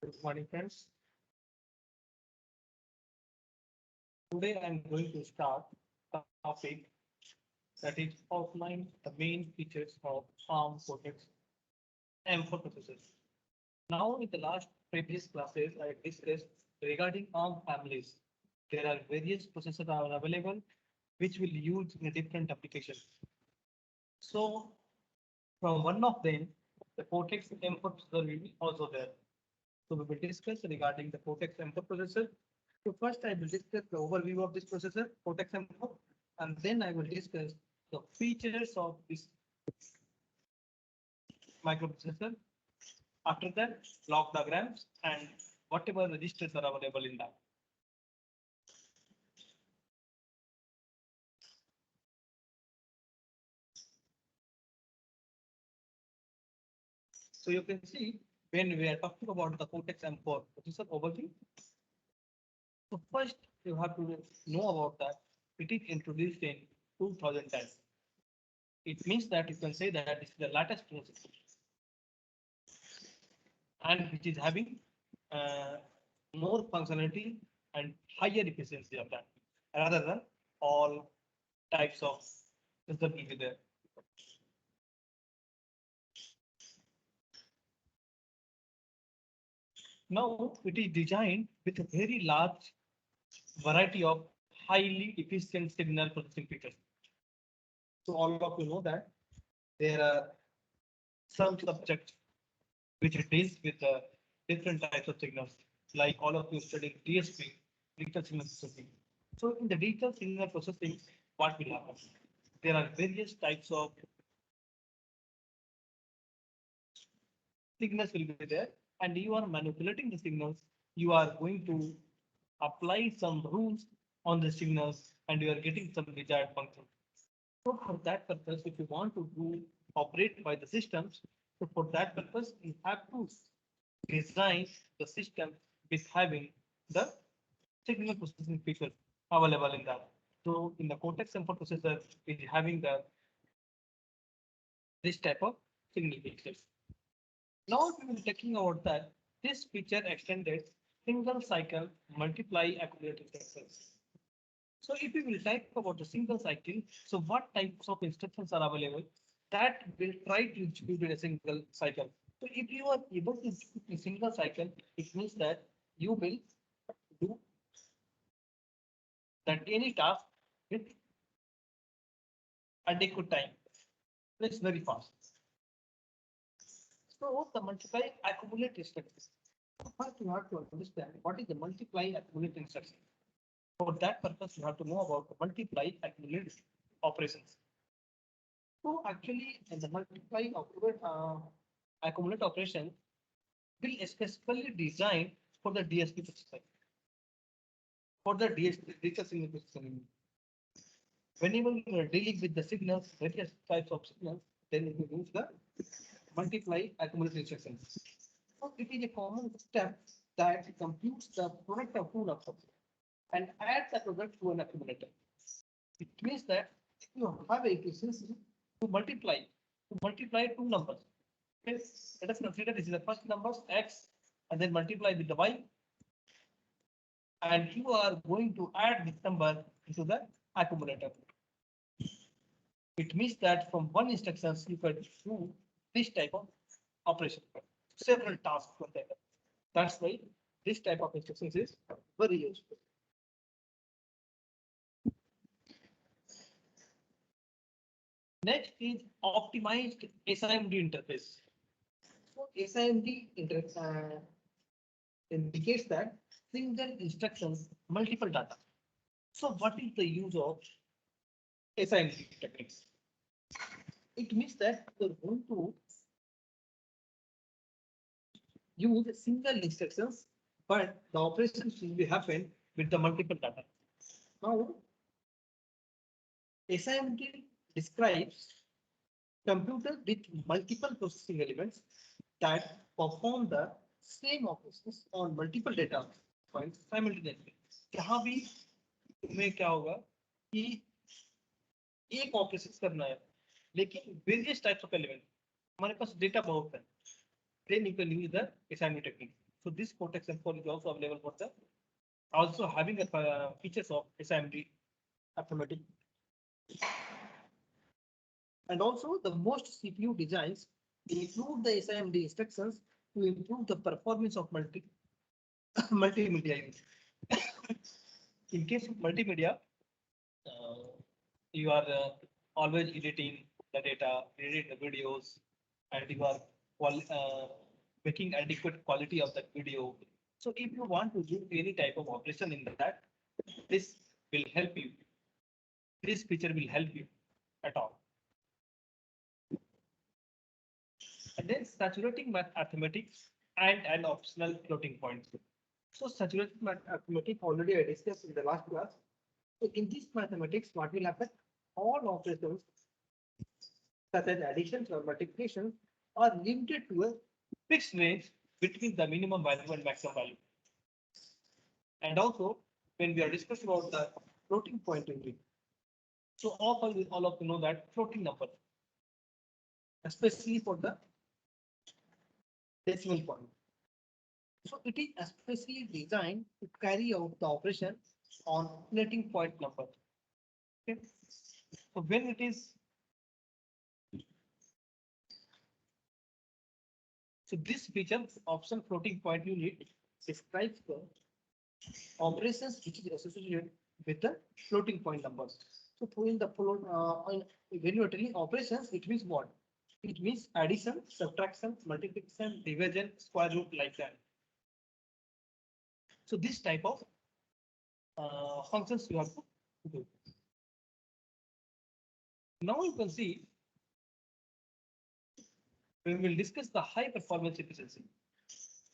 Good morning, friends. Today I'm going to start a topic that is outline the main features of ARM Cortex M4 processors. Now, in the last previous classes, I discussed regarding ARM families. There are various processors are available which will use in different applications. So, from one of them, the Cortex M4 processor will be also there. So we will discuss regarding the Cortex M4 processor. So first I will discuss the overview of this processor, Cortex M4, and then I will discuss the features of this microprocessor. After that, block diagrams and whatever registers are available in that. So you can see when we are talking about the Cortex M4 processor overview. So first you have to know about that it is introduced in 2010. It means that you can say that this is the latest processor and which is having more functionality and higher efficiency of that rather than all types of system will be there. Now it is designed with a very large variety of highly efficient signal processing features. So all of you know that there are some subjects which deals with different types of signals, like all of you studying DSP, digital signal processing. So in the digital signal processing, what will happen? There are various types of signals will be there, and you are manipulating the signals. You are going to apply some rules on the signals, and you are getting some desired function. So for that purpose, if you want to do operate by the systems, so for that purpose, you have to design the system with having the signal processing features available in that. So in the Cortex M4 processor is having this type of signal features. Now we will be talking about that this feature extended single cycle multiply accumulate instructions. So if we will type about the single cycle, so what types of instructions are available that will try to execute in a single cycle. So if you are able to execute a single cycle, it means that you will do that any task with adequate time. It's very fast. So the multiply accumulate instructions. First, you have to understand what is the multiply accumulate instruction. For that purpose, you have to know about the multiply accumulate operations. So actually, the multiply accumulate operation will specifically designed for the DSP processor. For the DSP digital signal processing. Whenever you are dealing with the signals, various types of signals, then you use the multiply accumulate instructions. So it is a common step that computes the product of two numbers and adds the product to an accumulator. It means that you have a efficiency to multiply two numbers. Okay, let us consider this is the first number x and then multiply with the y. And you are going to add this number into the accumulator. It means that from one instructions you can do this type of operation, several tasks for that. That's why this type of instructions is very useful. Next is optimized SIMD interface. So SIMD indicates that single instructions, multiple data. So what is the use of SIMD techniques? It means that you're going to use single instructions, but the operations will be happen with the multiple data. Now, SIMD describes computer with multiple processing elements that perform the same operations on multiple data points simultaneously. यहाँ भी तुम्हें क्या होगा कि एक operation करना है, लेकिन various types of elements हमारे पास डेटा बहुत है. Then you can use the SIMD technique. So this Cortex M4 is also available for the also having a features of SIMD arithmetic. And also the most CPU designs include the SIMD instructions to improve the performance of multimedia use. In case of multimedia, you are always editing the data, editing the videos, and you are making adequate quality of that video. So if you want to do any type of operation in that, this will help you. This feature will help you at all. And then saturating math arithmetics and an optional floating point. So saturating math arithmetic already I discussed in the last class. So in this mathematics, what will happen? All operations such as addition or multiplication are limited to a fixed range between the minimum value and maximum value. And also, when we are discussing about the floating point entry, so all of you know that floating number, especially for the decimal point. So it is especially designed to carry out the operation on floating point number. Okay. So when it is so this feature option floating point unit describes the operations which is associated with the floating point numbers. So in the float, when you are telling operations, it means what? It means addition, subtraction, multiplication, division, square root, like that. So this type of functions you have to do. Now you can see we will discuss the high performance efficiency.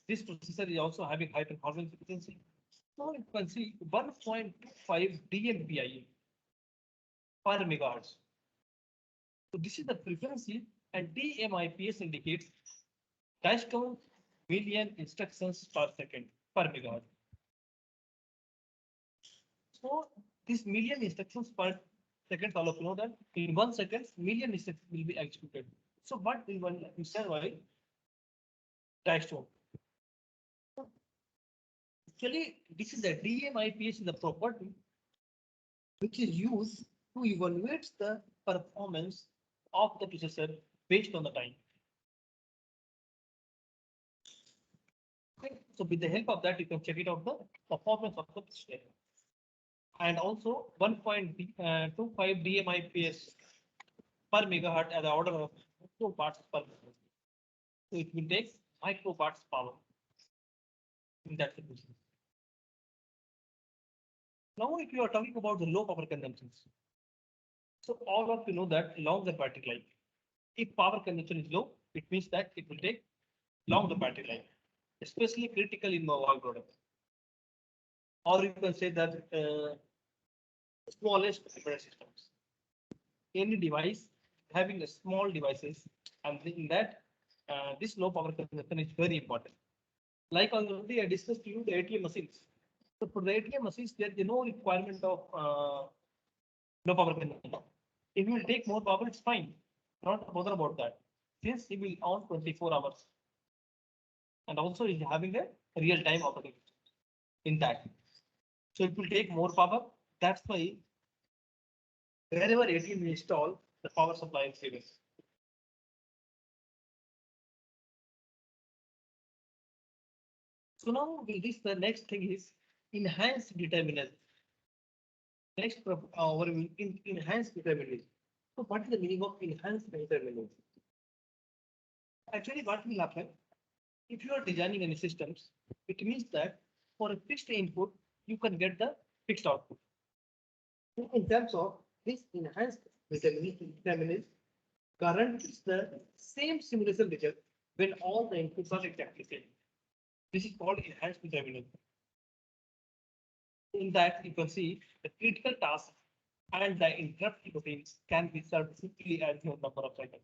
This processor is also having high performance efficiency. Now you can see 1.25 DMPI per megahertz. So this is the frequency, and DMIPS indicates dash count million instructions per second per megahertz. So this million instructions per second, all of you know that in 1 second, million instructions will be executed. So what will one instead by dash count? Actually, this is the DMIPS is the property which is used to evaluate the performance of the processor based on the time. Okay. So with the help of that, you can check it out the performance of the processor. And also 1.25 DMIPS per megahertz at the order of microparts per megahertz. So it will take microparts power in that situation. Now, if you are talking about the low power consumptions, so all of you know that longer battery life. If power consumption is low, it means that it will take longer battery life, especially critical in mobile products. Or you can say that smallest embedded systems. Any device having a small devices, and in that this low power consumption is very important. Like already I discussed to you the ATM machines. So for the ATM machines, there is no requirement of low power consumption. If you will take more power, it's fine. Not bother about that. Since it will on 24 hours. And also is having a real-time operating in that. So it will take more power. That's why wherever ATM is installed, the power supply is saving. So now this the next thing is enhanced determinants. Next our enhanced determinants. So what is the meaning of enhanced determinants? Actually, what will happen if you are designing any systems? It means that for a fixed input, you can get the fixed output. In terms of this enhanced determinants, current is the same simulation result when all the inputs are exactly same. This is called enhanced determinant. In that, you can see the critical task and the interrupt routines can be served simply as your number of cycles.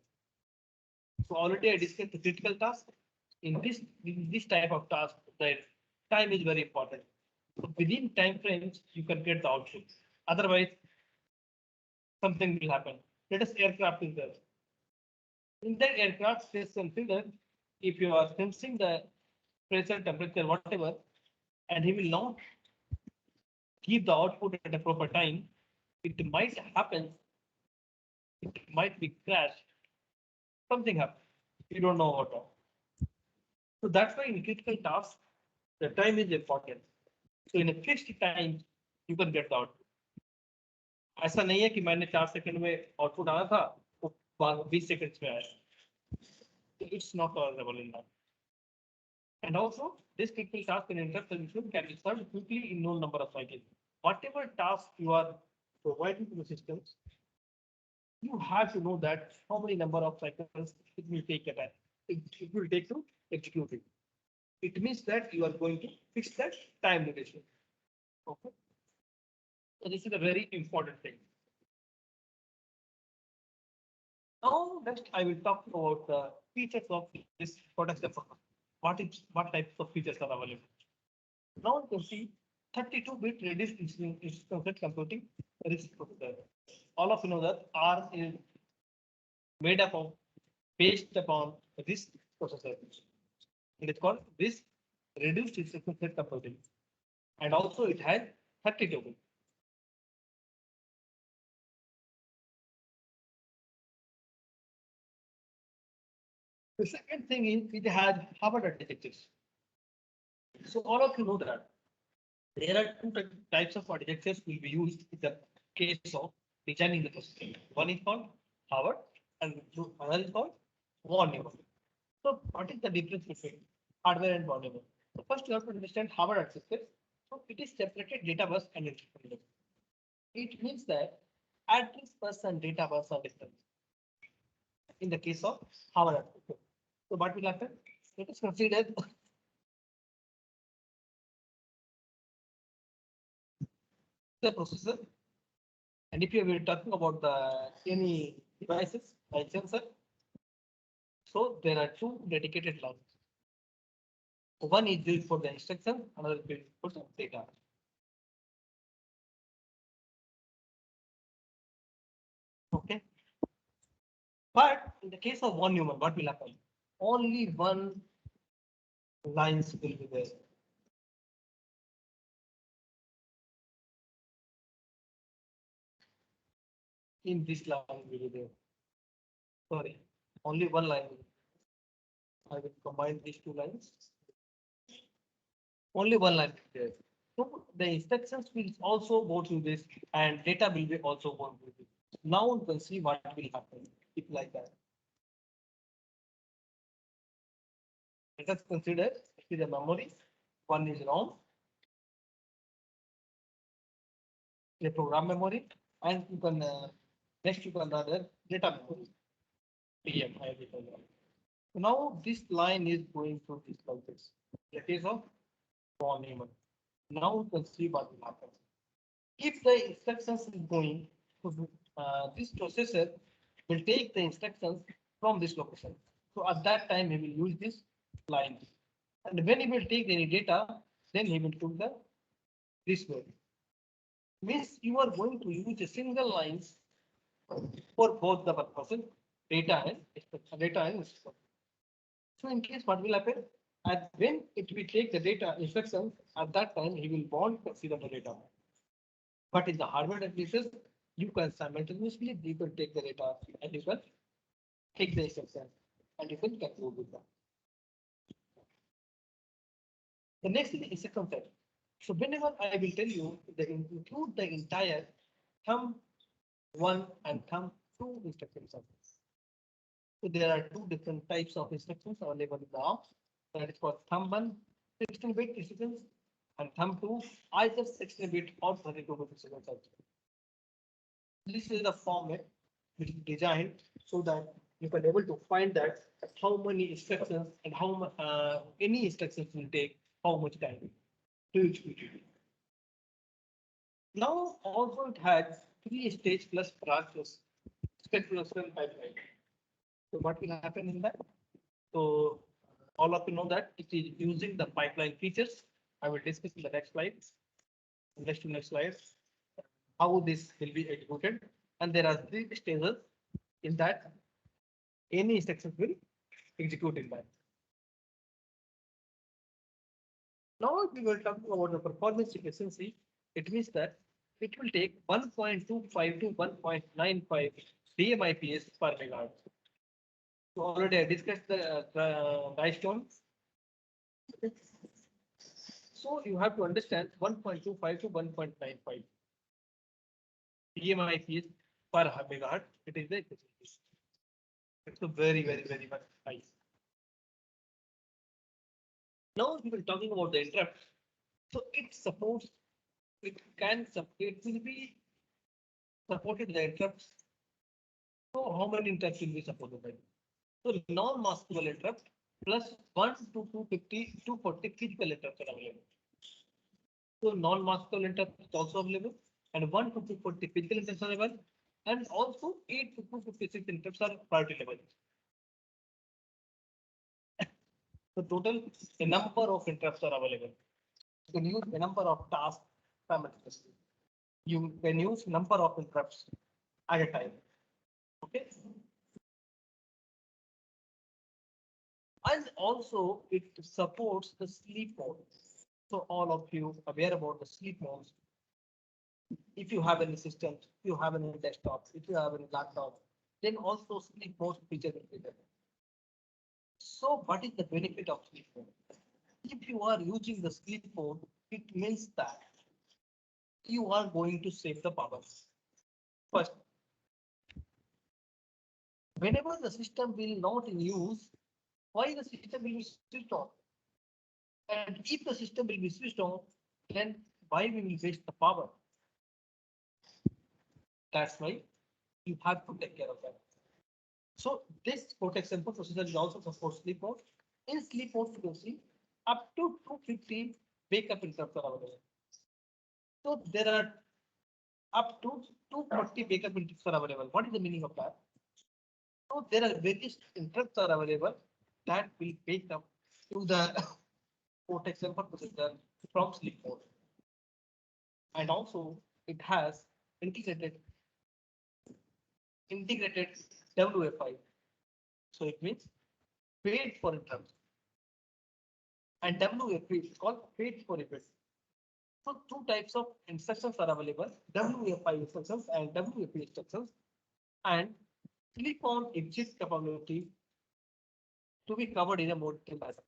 So already I discussed the critical task. In this type of task, the time is very important. So within time frames, you can get the output. Otherwise, something will happen. Let us aircraft is there. In that aircraft, let's consider if you are sensing the pressure, temperature, whatever, and he will not give the output at a proper time, it might happen, it might be crash, something happen. You don't know what. So that's why in critical tasks, the time is important. So in a fixed time, you can get the output. ऐसा नहीं है कि मैंने 4 second में output आना था, वो 20 second में आया. It's not tolerable in that. And also, this critical task and interrupt solution can be solved quickly in no number of cycles. Whatever task you are providing to the systems, you have to know that how many number of cycles it will take a time. It will take to execute it. It means that you are going to fix that time duration. Okay. So this is a very important thing. Now next I will talk about the features of this product. What types of features are available. Now you can see 32-bit reduced instruction computing RISC processor. All of you know that R is made up of based upon RISC processor. It is called RISC reduced instruction set computing. And also it has 32-bit. The second thing is it has Harvard architectures. So all of you know that there are two types of architectures will be used in the case of designing the processor. One is called Harvard and another is called von Neumann. So what is the difference between hardware and von Neumann? So first you have to understand Harvard architecture. So it is separated data bus and instruction bus. It means that address bus and data bus are different. In the case of Harvard architecture. So what will happen? Let us consider the processor. And if you were talking about the any devices like sensor, so there are two dedicated lines. One is used for the instruction, another is used for the data. Okay. But in the case of von Neumann, what will happen? Only one lines will be there. In this line will be there. Sorry, only one line. I will combine these two lines. Only one line is there. So the instructions will also go through this and data will be also going through this. Now you can see what will happen if like that. Let us consider it is a memory. One is ROM, a program memory, and you can next you can add data memory. PM. So now this line is going through this like this. The case of von Neumann. Now you can see what will happen. If the instructions is going, this processor will take the instructions from this location. So at that time, he will use this line. And when he will take any data, then he will put the this way. Means you are going to use a single lines for both the purposes, data and instruction. So in case what will happen? And when it will take the data instructions, at that time he will want to consider the data. But in the hardware analysis, you can simultaneously you can take the data and you can take the instruction and you can conclude with that. The next is instruction set. So whenever I will tell you that include the entire thumb 1 and thumb 2 instruction set. So there are two different types of instructions available in the ARM. That is called thumb 1 16-bit instructions and thumb 2 either 16-bit or 32-bit instructions. This is the format which is designed so that you can able to find that how many instructions and how any instructions will take how much time to execute it. Now also it has 3-stage plus branches spectral pipeline. So what will happen in that? So all of you know that it is using the pipeline features. I will discuss in the next slide. Next slide. How this will be executed. And there are 3 stages in that any instructions will execute in that. Now we were talking about the performance efficiency. It means that it will take 1.25 to 1.95 DMIPS per megahertz. So already I discussed the milestone. So you have to understand 1.25 to 1.95 DMIPS per megahertz. It is the efficiency. It's a very much high. Now we were talking about the interrupt. So it supports, it will be supported the interrupts. So how many interrupts will be supported by? So non-maskable interrupt plus 1 to 250, 240 physical interrupts are available. So non-maskable interrupt is also available and 1 to 240 physical interrupts are available and also 8 to 256 interrupts are priority level. So total a number of interrupts are available. You can use a number of tasks simultaneously. You can use number of interrupts at a time. Okay. And also it supports the sleep mode. So all of you aware about the sleep modes. If you have any system, if you have any desktop, if you have any laptop, then also sleep mode feature will be there. So what is the benefit of sleep mode? If you are using the sleep mode, it means that you are going to save the power. First, whenever the system will not in use, why the system will be switched on? And if the system will be switched on, then why we will waste the power? That's why you have to take care of that. So this protection for processor is also support sleep mode. In sleep mode, you can see up to 250 wake up interrupts are available. So there are up to 240 wake up interrupts are available. What is the meaning of that? So there are various interrupts are available that will wake up to the protection for processor from sleep mode. And also it has integrated WFI. So it means wait for interrupts. And WFI is called wait for events. So two types of instructions are available, WFI instructions and WFP instructions, and click on exit capability to be covered in a more detailed manner.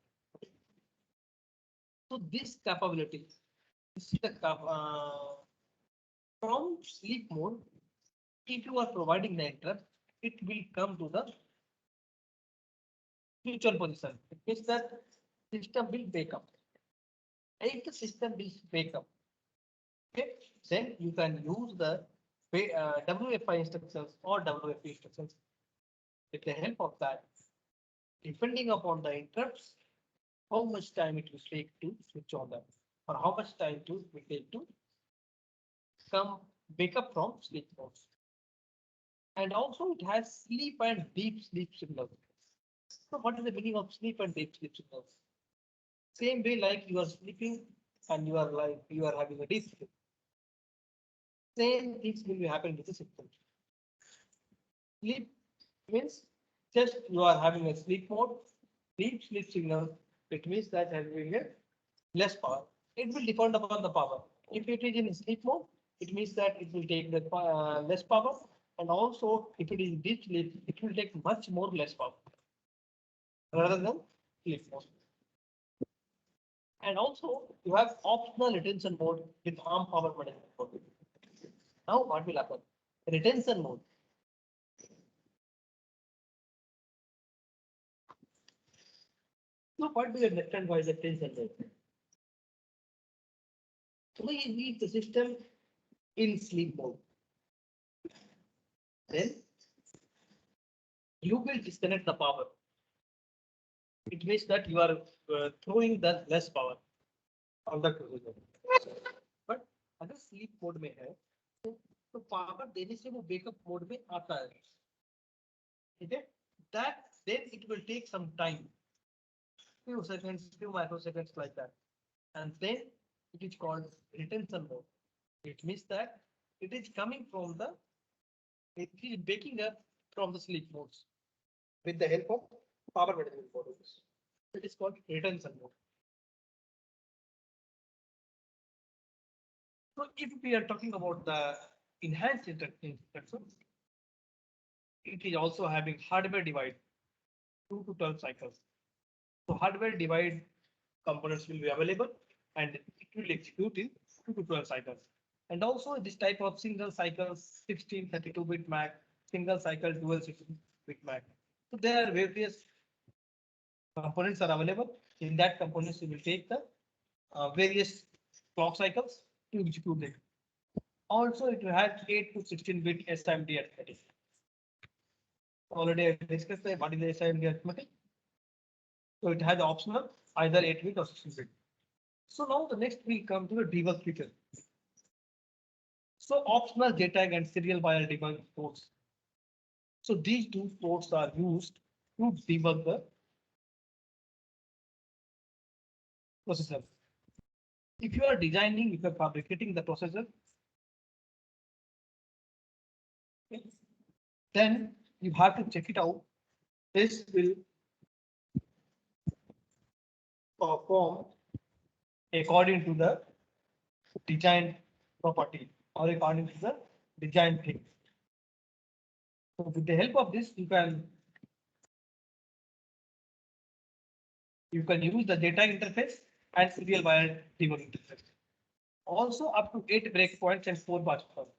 So this capability is the from sleep mode. If you are providing the interrupt, it will come to the future position. It means that system will wake up. If the system will wake up, okay, then you can use the WFI instructions or WFP instructions. With the help of that, depending upon the interrupts, how much time it will take to switch on them, or how much time it will take to come wake up from sleep mode. And also it has sleep and deep sleep signals. So what is the meaning of sleep and deep sleep signals? Same way like you are sleeping and you are having a deep sleep. Same things will be happening with the system. Sleep means just you are having a sleep mode. Deep sleep signal, it means that having a less power. It will depend upon the power. If it is in sleep mode, it means that it will take the less power. And also, if it is deep sleep, it will take much more less power rather than sleep mode. And also, you have optional retention mode with arm power management mode. Now, what will happen? Retention mode. So, what do you understand by the retention mode? So, we leave the system in sleep mode. Then you will disconnect the power. It means that you are throwing the less power on the processor. But अगर sleep mode में है तो power देने से वो wake up mode में आता है. ठीक है? That then it will take some time, few seconds, few microseconds like that, and then it is called retention mode. It means that it is coming from the, it is waking up from the sleep modes with the help of power management modules. It is called retention mode. So if we are talking about the enhanced interconnection, it is also having hardware divide 2 to 12 cycles. So hardware divide components will be available and it will execute in 2 to 12 cycles. And also this type of single cycle 16 32-bit MAC, single cycle dual 16-bit MAC. So there are various components are available. In that components you will take the various clock cycles to execute it. Also it will have 8 to 16-bit SIMD arithmetic. Already I discussed what is the SIMD arithmetic. So it has optional either 8-bit or 16-bit. So now the next we come to the debug feature. So optional JTAG and serial wire debug ports. So these two ports are used to debug the processor. If you are designing, if you are fabricating the processor, then you have to check it out. This will perform according to the design property or according to the design thing. So with the help of this, you can use the data interface and serial wire debug interface. Also up to 8 breakpoints and 4 batch points.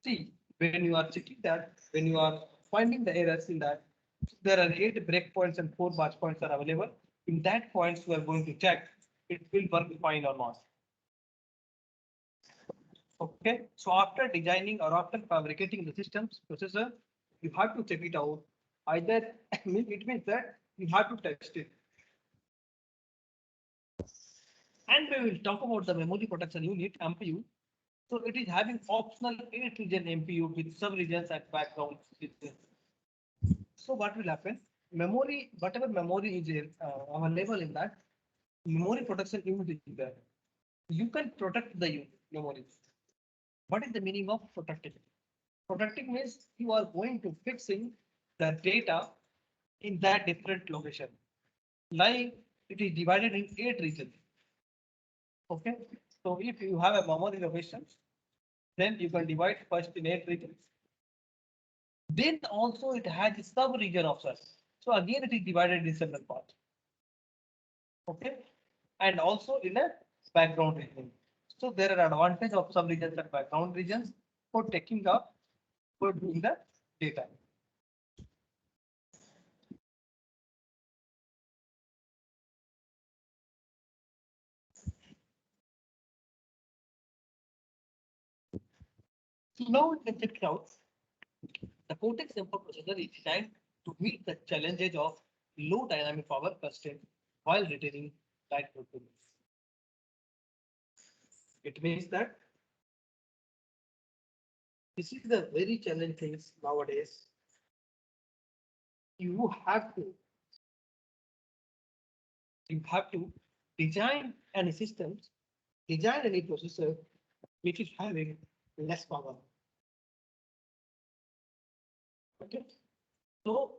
See, when you are checking that, when you are finding the errors in that, there are 8 breakpoints and 4 batch points are available. In that points, we are going to check it will work fine or not. Okay, so after designing or after fabricating the systems processor, you have to check it out. Either it means that you have to test it. And we will talk about the memory protection unit MPU. So it is having optional 8-region MPU with sub-regions and background regions. So what will happen? Memory, whatever memory is available in that, memory protection unit is there. You can protect the memory. What is the meaning of protecting? Protecting means you are going to fixing the data in that different location. Like it is divided in 8 regions. Okay, so if you have a memory location, then you can divide first in 8 regions. Then also it has a sub-region of such. So again it is divided in several parts. Okay, and also in a background region. So there are advantages of sub-regions and background regions for taking up for doing the data. So now we can check it out. The Cortex M4 processor is designed to meet the challenges of low dynamic power constraint while retaining light performance. It means that this is the very challenging things nowadays. You have to design any systems, design any processor which is having less power. Okay. So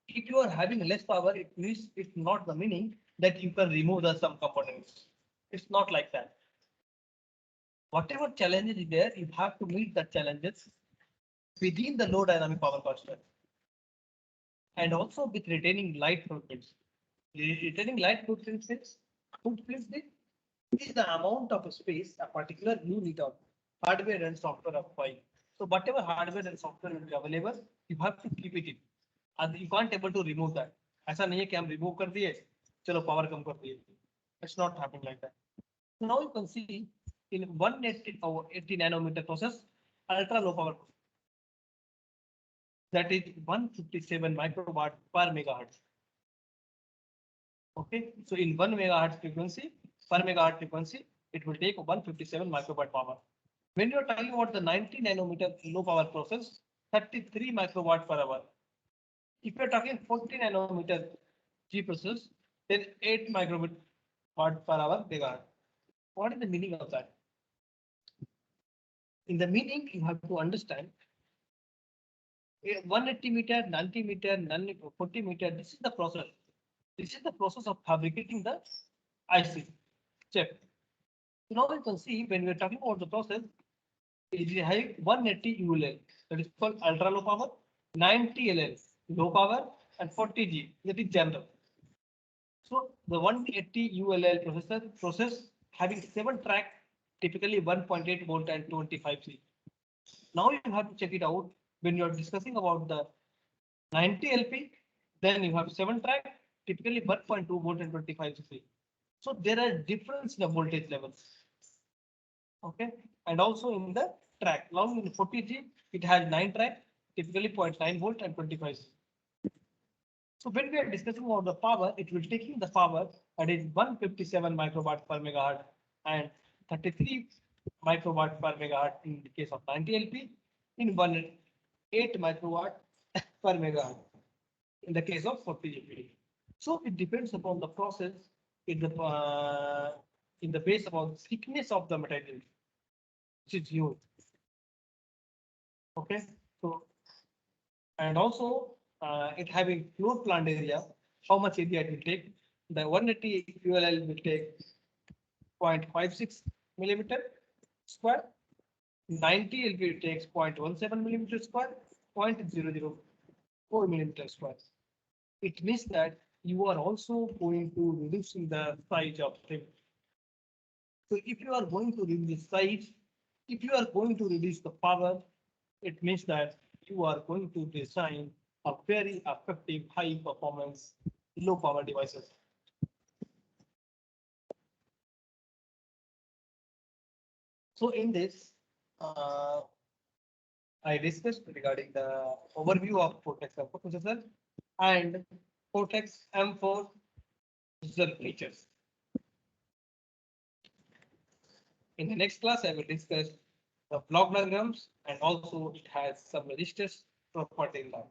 if you are having less power, it means it's not the meaning that you can remove the some components. It's not like that. Whatever challenge is there, you have to meet the challenges within the low dynamic power constraint. And also with retaining light footprints. Retaining light footprints is the amount of space a particular unit of hardware and software occupy. So whatever hardware and software will be available, you have to keep it in. And you can't able to remove that. ऐसा नहीं है कि हम remove कर दिए, चलो power कम कर दिए. It's not happening like that. So now you can see in 180 nanometer process, ultra low power. That is 157 microwatt per megahertz. Okay, so in 1 megahertz frequency, per megahertz frequency, it will take 157 microwatt power. When you are talking about the 90 nanometer low power process, 33 microwatt per hour. If you are talking 40 nanometer G process, then 8 microwatt per hour megahertz. What is the meaning of that? In the meaning, you have to understand 180 meter, 90 meter, 40 meter. This is the process. This is the process of fabricating the IC chip. So now you can see when we are talking about the process, It is having 180 ULL, that is called ultra low power, 90 LL low power, and 40 G, that is general. So the 180 ULL process having 7 track, typically 1.8 volt and 25 C. Now you have to check it out when you are discussing about the 90 LP, then you have 7 track, typically 1.2 volt and 25 C. So there are difference in the voltage levels. Okay, and also in the track. Now in 40G, it has 9 track, typically 0.9 volt and 25 C. So when we are discussing about the power, it will taking the power that is 157 microwatt per megahertz and 33 microwatt per megahertz in the case of 90 LP, in 8 microwatt per megahertz in the case of 40 LP. So it depends upon the process in the base upon thickness of the material which is used. Okay, so and also it having floor plant area, how much area it will take. The 180 ULL will take 0.56 millimeter square. 90 LP takes 0.17 millimeter square, 0.004 millimeter square. It means that you are also going to reducing the size of thing. So if you are going to reduce size, if you are going to reduce the power, it means that you are going to design a very effective, high performance, low power devices. So in this, I discussed regarding the overview of Cortex M4 processor and Cortex M4 processor features. In the next class, I will discuss the block diagrams and also it has some registers property in that.